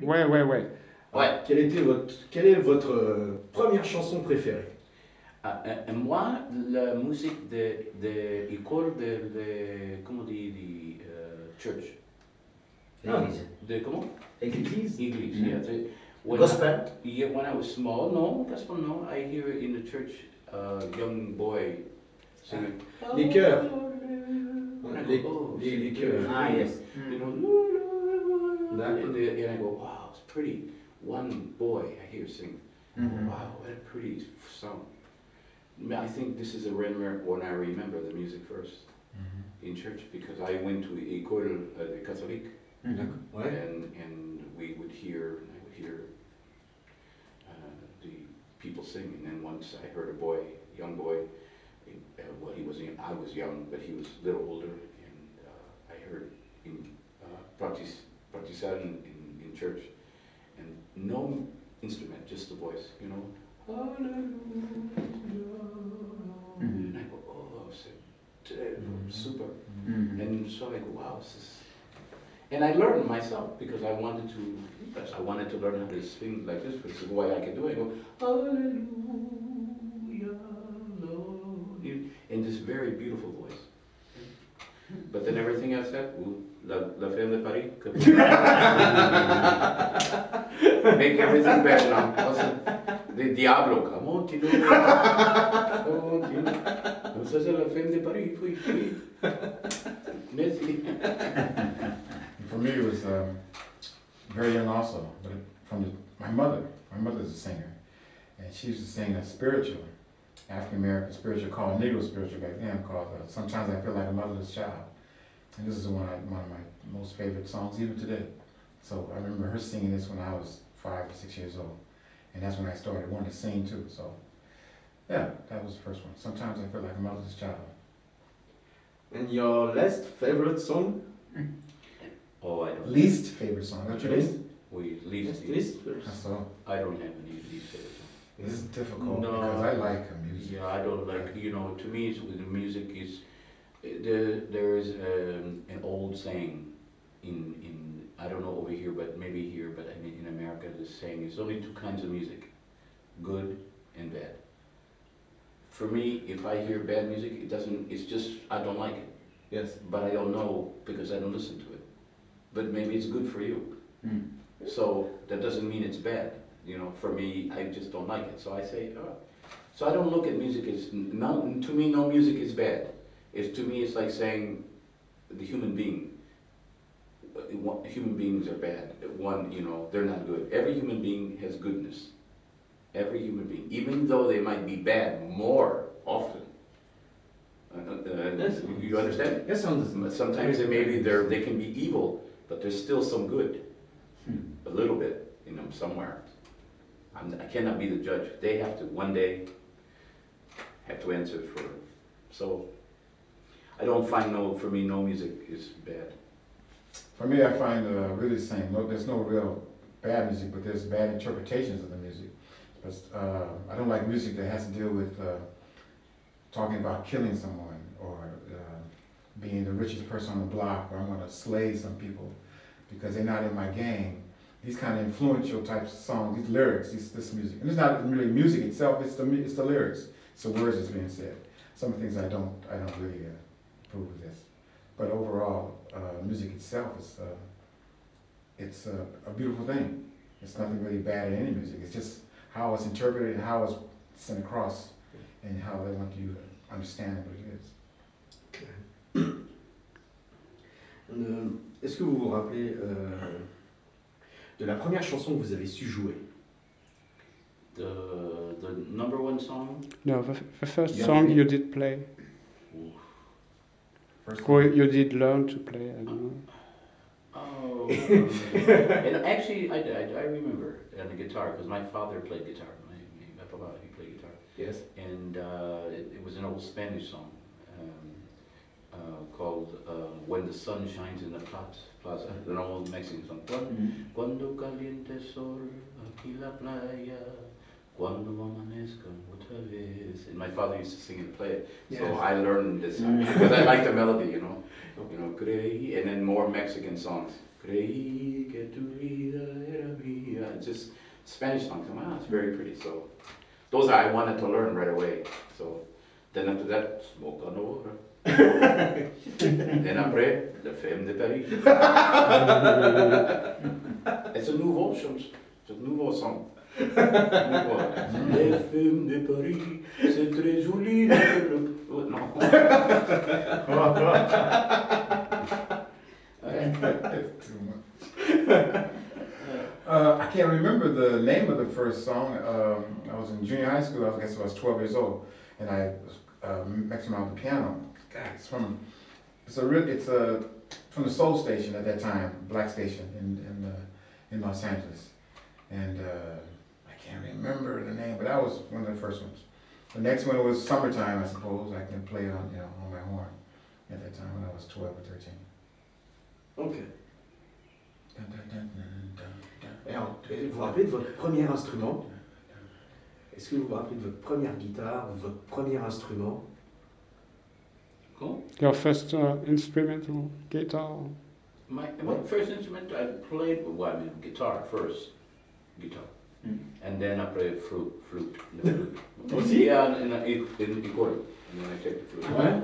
Ouais, ouais, ouais. Ouais. Quelle est votre première chanson préférée? Moi, la musique de école comment on dit, church. Comment? Église? Église, yeah. Gospel? Yeah, when I was small, no, gospel, no. I hear it in the church, young boy singing. Les chœurs. Les chœurs. Ah, yes. You know, and I go, wow, it's pretty. One boy I hear sing. Wow, what a pretty song. I think this is when I remember the music first in church, because I went to école catholique, and we would hear, the people sing, and then once I heard a young boy, well, I was young, but he was a little older, and I heard him practice in church, and no instrument, just the voice, you know. Hallelujah. And I go, oh, super. And so I go, wow, this is. And I learned myself because I wanted to learn how to sing like this, which is the way I can do it. I go, Hallelujah, Lord. In this very beautiful voice. But then everything I said, la femme de Paris, make everything better now. The Diablo, come on, Tino. Come on, Tino. Ça, c'est la femme de Paris, oui. Merci. For me, it was very young also, but my mother. My mother's a singer, and she used to sing a spiritual, African American spiritual called Negro spiritual back then, called Sometimes I Feel Like a Motherless Child. And this is one of my most favorite songs even today. So I remember her singing this when I was 5 or 6 years old, and that's when I started wanting to sing too. So yeah, that was the first one. Sometimes I Feel Like a Motherless Child. And your least favorite song? Oh, I don't. Least favorite song? What's your least? Least? So I don't have any least favorite song. This is difficult because I like music. Yeah, I don't like, to me, the music is, there is an old saying in, I don't know over here, but maybe here, but I mean in America, this saying is only two kinds of music, good and bad. For me, if I hear bad music, it's just, I don't like it. Yes. But I don't know because I don't listen to it. But maybe it's good for you. So that doesn't mean it's bad. For me, I just don't like it. So I say, oh. So I don't look at music as, to me, no music is bad. To me, it's like saying the human being. Human beings are bad. They're not good. Every human being has goodness. Every human being, even though they might be bad more often. Yes. You understand? Yes, I understand. Sometimes they can be evil, but there's still some good. A little bit, somewhere. I cannot be the judge. They have to one day have to answer for. So I don't find for me, no music is bad. For me, I find really the same. There's no real bad music, but there's bad interpretations of the music. I don't like music that has to deal with talking about killing someone or being the richest person on the block, or I'm going to slay some people because they're not in my gang. These kind of influential types of songs, these lyrics, this music, and it's not really music itself. It's the lyrics. It's the words that's being said. Some of the things I don't really approve of this. But overall, music itself is it's a beautiful thing. It's nothing really bad in any music. It's just how it's interpreted and how it's sent across, and how they want you to understand what it is. Est-ce que vous vous rappelez de la première chanson que vous avez su jouer? The number one song? No, the first song you did play. Or you did learn to play, I don't know. Oh, and actually, I remember on the guitar, because my father played guitar. My papa, he played guitar. Yes. And it was an old Spanish song called When the Sun Shines in the Plaza, an old Mexican song. Cuando caliente el sol aquí la playa, cuando amanezca otra vez. And my father used to sing and play it. Yes. So I learned this because I like the melody, and then more Mexican songs. Creí que tu vida era mía. It's just Spanish songs. Wow, it's very pretty. So those I wanted to learn right away. So then after that, Smoke on the Water. Then après, La Femme de Paris. It's a nouveau song. It's a nouveau song. Les Femmes de Paris, c'est très joli. No. That's too much. I can't remember the name of the first song. I was in junior high school. I guess I was 12 years old, and I was messing around with the piano. God, it's from the Soul Station at that time, black station in Los Angeles, and I can't remember the name, but that was one of the first ones. The next one was Summertime, I suppose. I can play on my horn at that time when I was 12 or 13. Ok. Dun, dun, dun, dun, dun, dun. Alors, vous vous rappelez de votre premier instrument? Est-ce que vous vous rappelez de votre première guitare, votre premier instrument? Cool. Your first instrumental guitar? My first instrument I played, well, I mean, guitar first. Guitar. And then I played flute. The flute. Aussi? Yeah, in Ecuador. And then I take the flute. Ouais.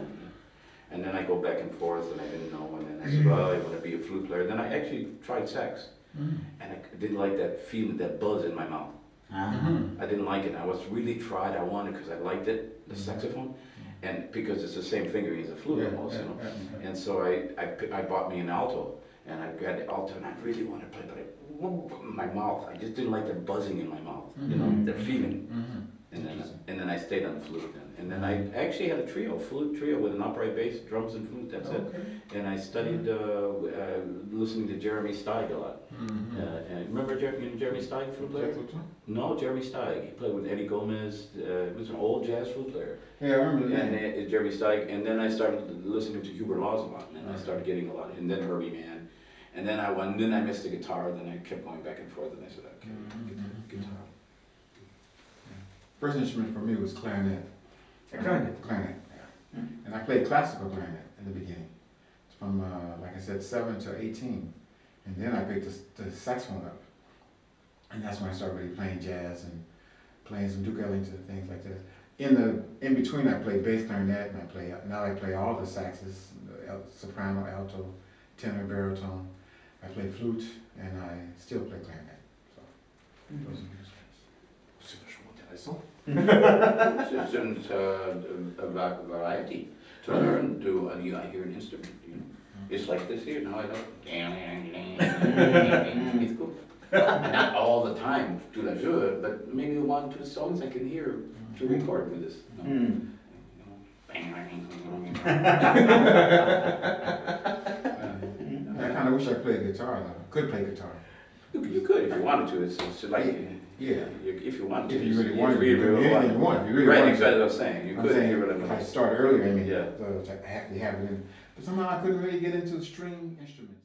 And then I go back and forth, and I didn't know, and then I said, well, I want to be a flute player. Then I actually tried sax, and I didn't like that feeling, that buzz in my mouth. I didn't like it. I was really tried. I wanted because I liked it, the saxophone, and because it's the same fingerings as a flute almost, you know. And so I bought me an alto, and I got the alto, and I really wanted to play, but my mouth, I just didn't like the buzzing in my mouth, you know, the feeling. And then I stayed on the flute. And then I actually had a flute trio with an upright bass, drums and flute, that's it. And I studied listening to Jeremy Steig a lot. And remember Jeremy Steig, flute player? No, Jeremy Steig. He played with Eddie Gomez. He was an old jazz flute player. Yeah, I remember that. And Jeremy Steig. And then I started listening to Hubert Laws a lot. And I started getting a lot. And then Herbie Mann. And then I missed the guitar. Then I kept going back and forth. And I said, okay, guitar. First instrument for me was clarinet. Clarinet? Clarinet, yeah. And I played classical clarinet in the beginning. From, like I said, 7 to 18. And then I picked the saxophone up. And that's when I started really playing jazz and playing some Duke Ellington and things like that. In between, I played bass clarinet, and now I play all the saxes, soprano, alto, tenor, baritone. I play flute, and I still play clarinet. So, those are my instruments. C'est vachement intéressant. It's a variety to learn to I hear an instrument, you know. It's like this here, now I like it's cool. Not all the time to la jeu, but maybe 1 2 songs I can hear to record with this. You know. I kind of wish I played guitar, though. Could play guitar. You could if you wanted to. It's like Yeah. If you want to. If you really wanted to, you really want to. Right, exactly what I'm saying. You could hear what I'm If I saying. start earlier, I mean, Yeah. I have to have it in. But somehow I couldn't really get into the string instruments.